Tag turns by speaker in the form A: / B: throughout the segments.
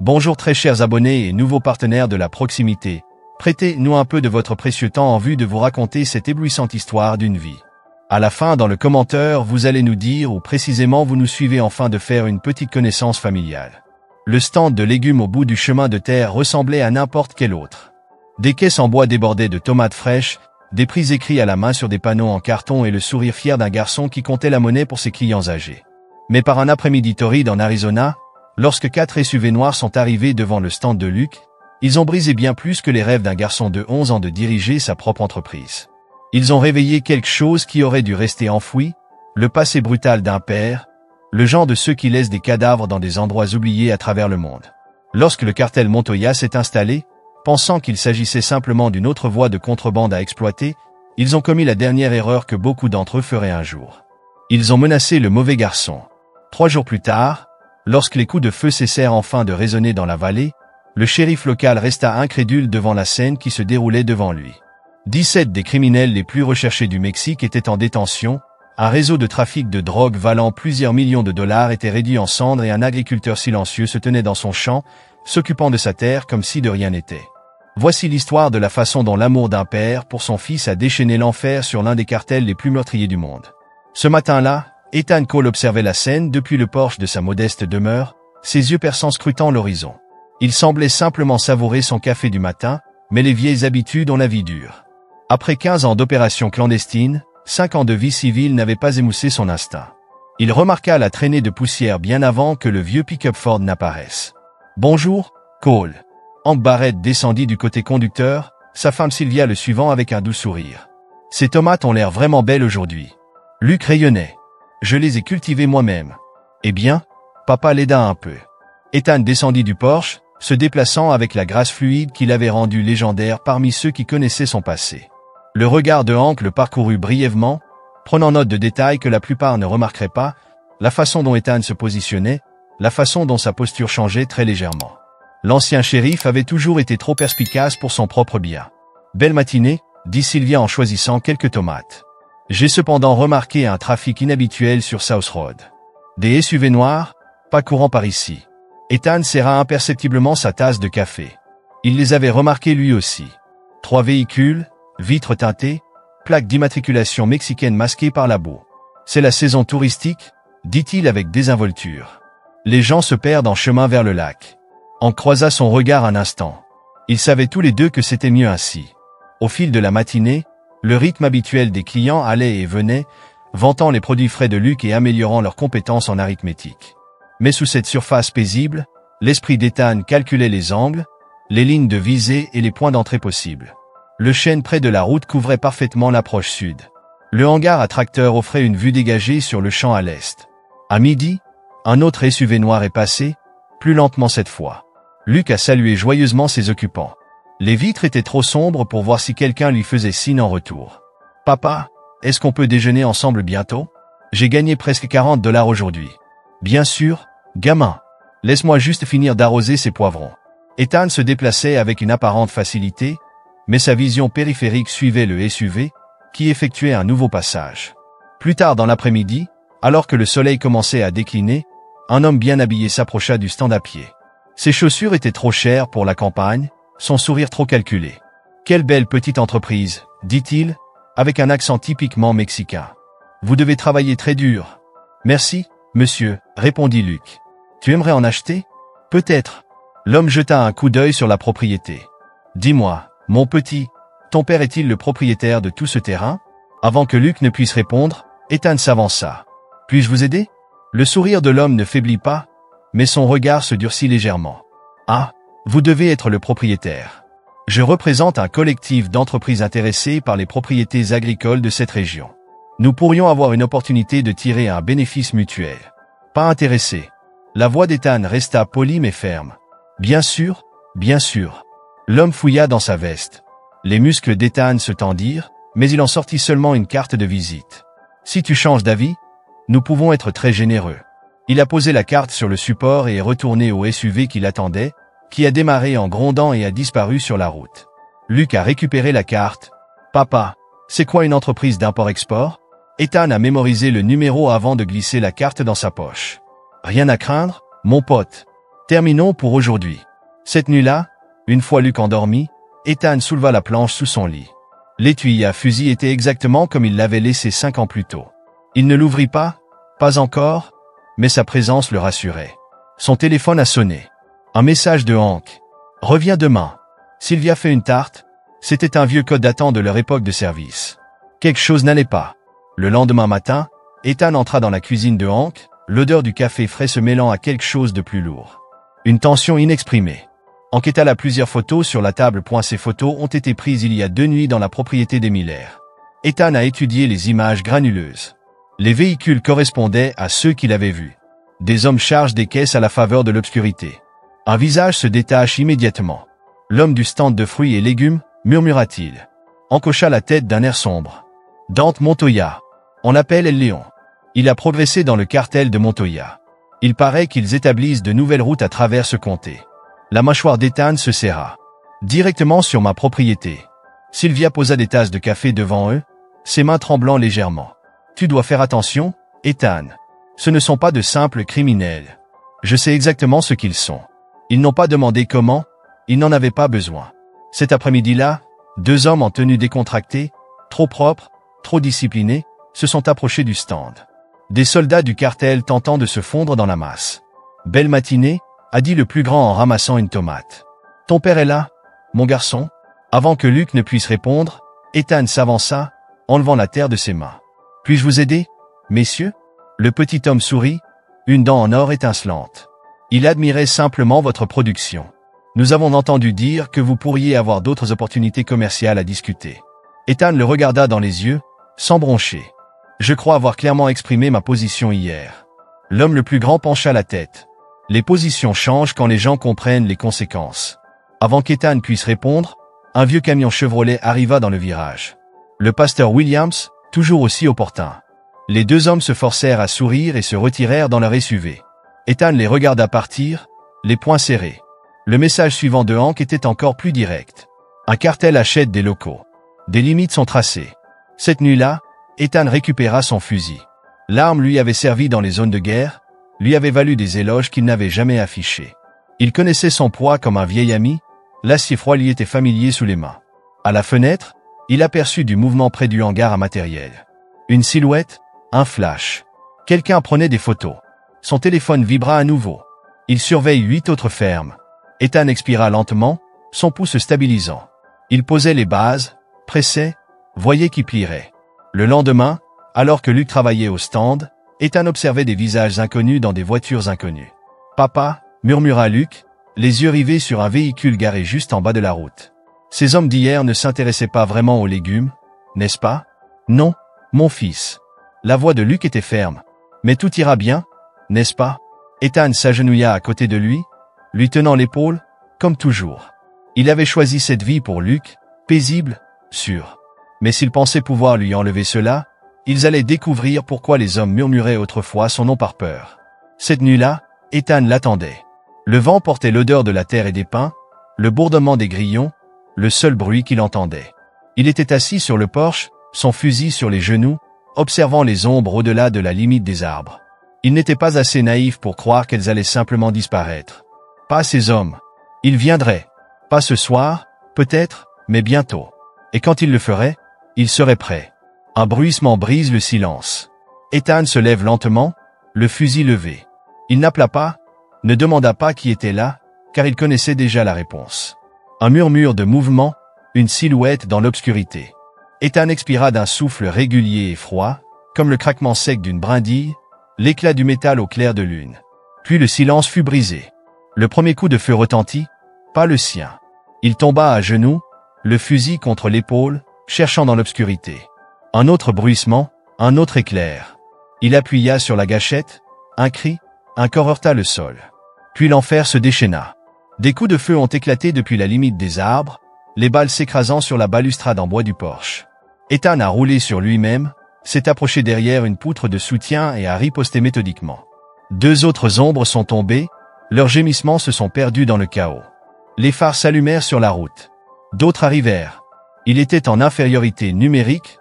A: Bonjour très chers abonnés et nouveaux partenaires de la proximité. Prêtez-nous un peu de votre précieux temps en vue de vous raconter cette éblouissante histoire d'une vie. À la fin, dans le commentaire, vous allez nous dire où précisément vous nous suivez afin de faire une petite connaissance familiale. Le stand de légumes au bout du chemin de terre ressemblait à n'importe quel autre. Des caisses en bois débordaient de tomates fraîches, des prix écrits à la main sur des panneaux en carton et le sourire fier d'un garçon qui comptait la monnaie pour ses clients âgés. Mais par un après-midi torride en Arizona, lorsque 4 SUV noirs sont arrivés devant le stand de Luc, ils ont brisé bien plus que les rêves d'un garçon de 11 ans de diriger sa propre entreprise. Ils ont réveillé quelque chose qui aurait dû rester enfoui, le passé brutal d'un père, le genre de ceux qui laissent des cadavres dans des endroits oubliés à travers le monde. Lorsque le cartel Montoya s'est installé, pensant qu'il s'agissait simplement d'une autre voie de contrebande à exploiter, ils ont commis la dernière erreur que beaucoup d'entre eux feraient un jour. Ils ont menacé le mauvais garçon. 3 jours plus tard, lorsque les coups de feu cessèrent enfin de résonner dans la vallée, le shérif local resta incrédule devant la scène qui se déroulait devant lui. 17 des criminels les plus recherchés du Mexique étaient en détention, un réseau de trafic de drogue valant plusieurs millions de dollars était réduit en cendres et un agriculteur silencieux se tenait dans son champ, s'occupant de sa terre comme si de rien n'était. Voici l'histoire de la façon dont l'amour d'un père pour son fils a déchaîné l'enfer sur l'un des cartels les plus meurtriers du monde. Ce matin-là, Ethan Cole observait la scène depuis le porche de sa modeste demeure, ses yeux perçants scrutant l'horizon. Il semblait simplement savourer son café du matin, mais les vieilles habitudes ont la vie dure. Après 15 ans d'opérations clandestines, 5 ans de vie civile n'avaient pas émoussé son instinct. Il remarqua la traînée de poussière bien avant que le vieux pick-up Ford n'apparaisse. « Bonjour, Cole. » Hank Barrett descendit du côté conducteur, sa femme Sylvia le suivant avec un doux sourire. « Ces tomates ont l'air vraiment belles aujourd'hui. » Luc rayonnait. « Je les ai cultivées moi-même. » « Eh bien, papa l'aida un peu. » Ethan descendit du Porsche, se déplaçant avec la grâce fluide qui l'avait rendu légendaire parmi ceux qui connaissaient son passé. Le regard de Hank le parcourut brièvement, prenant note de détails que la plupart ne remarqueraient pas, la façon dont Ethan se positionnait, la façon dont sa posture changeait très légèrement. L'ancien shérif avait toujours été trop perspicace pour son propre bien. « Belle matinée », dit Sylvia en choisissant quelques tomates. « J'ai cependant remarqué un trafic inhabituel sur South Road. Des SUV noirs, pas courant par ici. » Ethan serra imperceptiblement sa tasse de café. Il les avait remarqués lui aussi. 3 véhicules, vitres teintées, plaques d'immatriculation mexicaine masquées par la boue. « C'est la saison touristique », dit-il avec désinvolture. « Les gens se perdent en chemin vers le lac. » On croisa son regard un instant. Ils savaient tous les deux que c'était mieux ainsi. Au fil de la matinée, le rythme habituel des clients allait et venait, vantant les produits frais de Luc et améliorant leurs compétences en arithmétique. Mais sous cette surface paisible, l'esprit d'Ethan calculait les angles, les lignes de visée et les points d'entrée possibles. Le chêne près de la route couvrait parfaitement l'approche sud. Le hangar à tracteur offrait une vue dégagée sur le champ à l'est. À midi, un autre SUV noir est passé, plus lentement cette fois. Luc a salué joyeusement ses occupants. Les vitres étaient trop sombres pour voir si quelqu'un lui faisait signe en retour. « Papa, est-ce qu'on peut déjeuner ensemble bientôt? J'ai gagné presque 40 $ aujourd'hui. » « Bien sûr, gamin. Laisse-moi juste finir d'arroser ces poivrons. » Ethan se déplaçait avec une apparente facilité, mais sa vision périphérique suivait le SUV, qui effectuait un nouveau passage. Plus tard dans l'après-midi, alors que le soleil commençait à décliner, un homme bien habillé s'approcha du stand à pied. Ses chaussures étaient trop chères pour la campagne, son sourire trop calculé. « Quelle belle petite entreprise, » dit-il, avec un accent typiquement mexicain. « Vous devez travailler très dur. »« Merci, monsieur, » répondit Luc. « Tu aimerais en acheter? » « Peut-être. » L'homme jeta un coup d'œil sur la propriété. « Dis-moi, mon petit, ton père est-il le propriétaire de tout ce terrain? » Avant que Luc ne puisse répondre, Ethan s'avança. « Puis-je vous aider? » Le sourire de l'homme ne faiblit pas, mais son regard se durcit légèrement. « Ah, vous devez être le propriétaire. Je représente un collectif d'entreprises intéressées par les propriétés agricoles de cette région. Nous pourrions avoir une opportunité de tirer un bénéfice mutuel. » Pas intéressé. La voix d'Ethan resta polie mais ferme. « Bien sûr, bien sûr. » L'homme fouilla dans sa veste. Les muscles d'Ethan se tendirent, mais il en sortit seulement une carte de visite. « Si tu changes d'avis, nous pouvons être très généreux. » Il a posé la carte sur le support et est retourné au SUV qui l'attendait, qui a démarré en grondant et a disparu sur la route. Luc a récupéré la carte. « Papa, c'est quoi une entreprise d'import-export? » Ethan a mémorisé le numéro avant de glisser la carte dans sa poche. « Rien à craindre, mon pote. Terminons pour aujourd'hui. Cette nuit-là, une fois Luke endormi, Ethan souleva la planche sous son lit. L'étui à fusil était exactement comme il l'avait laissé 5 ans plus tôt. Il ne l'ouvrit pas encore, mais sa présence le rassurait. Son téléphone a sonné. Un message de Hank. « Reviens demain. Sylvia fait une tarte. » C'était un vieux code datant de leur époque de service. Quelque chose n'allait pas. Le lendemain matin, Ethan entra dans la cuisine de Hank, l'odeur du café frais se mêlant à quelque chose de plus lourd. Une tension inexprimée. Hank étala plusieurs photos sur la table. Ces photos ont été prises il y a 2 nuits dans la propriété des Miller. Ethan a étudié les images granuleuses. Les véhicules correspondaient à ceux qu'il avait vus. Des hommes chargent des caisses à la faveur de l'obscurité. Un visage se détache immédiatement. « L'homme du stand de fruits et légumes » murmura-t-il. Hank hocha la tête d'un air sombre. « Dante Montoya. On l'appelle El Léon. Il a progressé dans le cartel de Montoya. Il paraît qu'ils établissent de nouvelles routes à travers ce comté. » La mâchoire d'Ethan se serra. « Directement sur ma propriété. » Sylvia posa des tasses de café devant eux, ses mains tremblant légèrement. « Tu dois faire attention, Ethan. Ce ne sont pas de simples criminels. Je sais exactement ce qu'ils sont. Ils n'ont pas demandé comment, ils n'en avaient pas besoin. » Cet après-midi-là, 2 hommes en tenue décontractée, trop propres, trop disciplinés, se sont approchés du stand. Des soldats du cartel tentant de se fondre dans la masse. « Belle matinée », a dit le plus grand en ramassant une tomate. « Ton père est là, mon garçon ?» Avant que Luke ne puisse répondre, Ethan s'avança, enlevant la terre de ses mains. « Puis-je vous aider, messieurs ?» Le petit homme sourit, une dent en or étincelante. Il admirait simplement votre production. Nous avons entendu dire que vous pourriez avoir d'autres opportunités commerciales à discuter. Ethan le regarda dans les yeux, sans broncher. Je crois avoir clairement exprimé ma position hier. L'homme le plus grand pencha la tête. Les positions changent quand les gens comprennent les conséquences. Avant qu'Ethan puisse répondre, un vieux camion Chevrolet arriva dans le virage. Le pasteur Williams, toujours aussi opportun. Les 2 hommes se forcèrent à sourire et se retirèrent dans leur SUV. Ethan les regarda partir, les poings serrés. Le message suivant de Hank était encore plus direct. Un cartel achète des locaux. Des limites sont tracées. Cette nuit-là, Ethan récupéra son fusil. L'arme lui avait servi dans les zones de guerre, lui avait valu des éloges qu'il n'avait jamais affichés. Il connaissait son poids comme un vieil ami, l'acier froid lui était familier sous les mains. À la fenêtre, il aperçut du mouvement près du hangar à matériel. Une silhouette, un flash. Quelqu'un prenait des photos. Son téléphone vibra à nouveau. Il surveille 8 autres fermes. Ethan expira lentement, son pouce stabilisant. Il posait les bases, pressait, voyait qui plierait. Le lendemain, alors que Luke travaillait au stand, Ethan observait des visages inconnus dans des voitures inconnues. « Papa » murmura Luke, les yeux rivés sur un véhicule garé juste en bas de la route. Ces hommes d'hier ne s'intéressaient pas vraiment aux légumes, n'est-ce pas? Non, mon fils. La voix de Luke était ferme. Mais tout ira bien, n'est-ce pas? Ethan s'agenouilla à côté de lui tenant l'épaule, comme toujours. Il avait choisi cette vie pour Luke, paisible, sûre. Mais s'il pensait pouvoir lui enlever cela, ils allaient découvrir pourquoi les hommes murmuraient autrefois son nom par peur. Cette nuit-là, Ethan l'attendait. Le vent portait l'odeur de la terre et des pins, le bourdonnement des grillons, le seul bruit qu'il entendait. Il était assis sur le porche, son fusil sur les genoux, observant les ombres au-delà de la limite des arbres. Il n'était pas assez naïf pour croire qu'elles allaient simplement disparaître. Pas ces hommes. Ils viendraient. Pas ce soir, peut-être, mais bientôt. Et quand il le ferait, il serait prêt. Un bruissement brise le silence. Ethan se lève lentement, le fusil levé. Il n'appela pas, ne demanda pas qui était là, car il connaissait déjà la réponse. Un murmure de mouvement, une silhouette dans l'obscurité. Ethan expira d'un souffle régulier et froid, comme le craquement sec d'une brindille, l'éclat du métal au clair de lune. Puis le silence fut brisé. Le premier coup de feu retentit, pas le sien. Il tomba à genoux, le fusil contre l'épaule, cherchant dans l'obscurité. Un autre bruissement, un autre éclair. Il appuya sur la gâchette, un cri, un corps heurta le sol. Puis l'enfer se déchaîna. Des coups de feu ont éclaté depuis la limite des arbres, les balles s'écrasant sur la balustrade en bois du porche. Ethan a roulé sur lui-même, s'est approché derrière une poutre de soutien et a riposté méthodiquement. 2 autres ombres sont tombées, leurs gémissements se sont perdus dans le chaos. Les phares s'allumèrent sur la route. D'autres arrivèrent. Il était en infériorité numérique,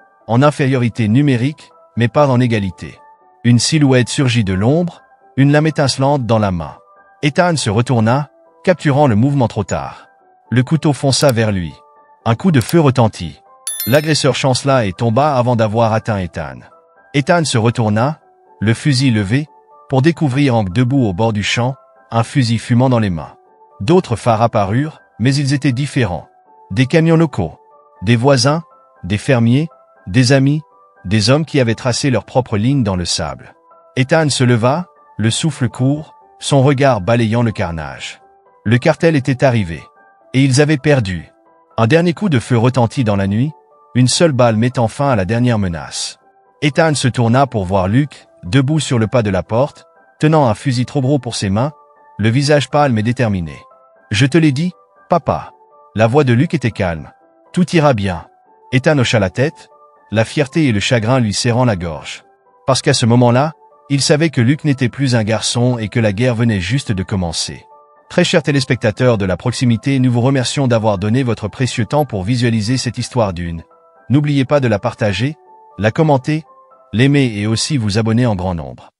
A: mais pas en égalité. Une silhouette surgit de l'ombre, une lame étincelante dans la main. Ethan se retourna, capturant le mouvement trop tard. Le couteau fonça vers lui. Un coup de feu retentit. L'agresseur chancela et tomba avant d'avoir atteint Ethan. Ethan se retourna, le fusil levé, pour découvrir Hank debout au bord du champ, un fusil fumant dans les mains. D'autres phares apparurent, mais ils étaient différents. Des camions locaux, des voisins, des fermiers, des amis, des hommes qui avaient tracé leur propre ligne dans le sable. Ethan se leva, le souffle court, son regard balayant le carnage. Le cartel était arrivé. Et ils avaient perdu. Un dernier coup de feu retentit dans la nuit, une seule balle mettant fin à la dernière menace. Ethan se tourna pour voir Luke, debout sur le pas de la porte, tenant un fusil trop gros pour ses mains, le visage pâle mais déterminé. « Je te l'ai dit, papa. » La voix de Luke était calme. « Tout ira bien. » Ethan hocha la tête, la fierté et le chagrin lui serrant la gorge. Parce qu'à ce moment-là, il savait que Luke n'était plus un garçon et que la guerre venait juste de commencer. Très chers téléspectateurs de la proximité, nous vous remercions d'avoir donné votre précieux temps pour visualiser cette histoire d'une. N'oubliez pas de la partager, la commenter, l'aimer et aussi vous abonner en grand nombre.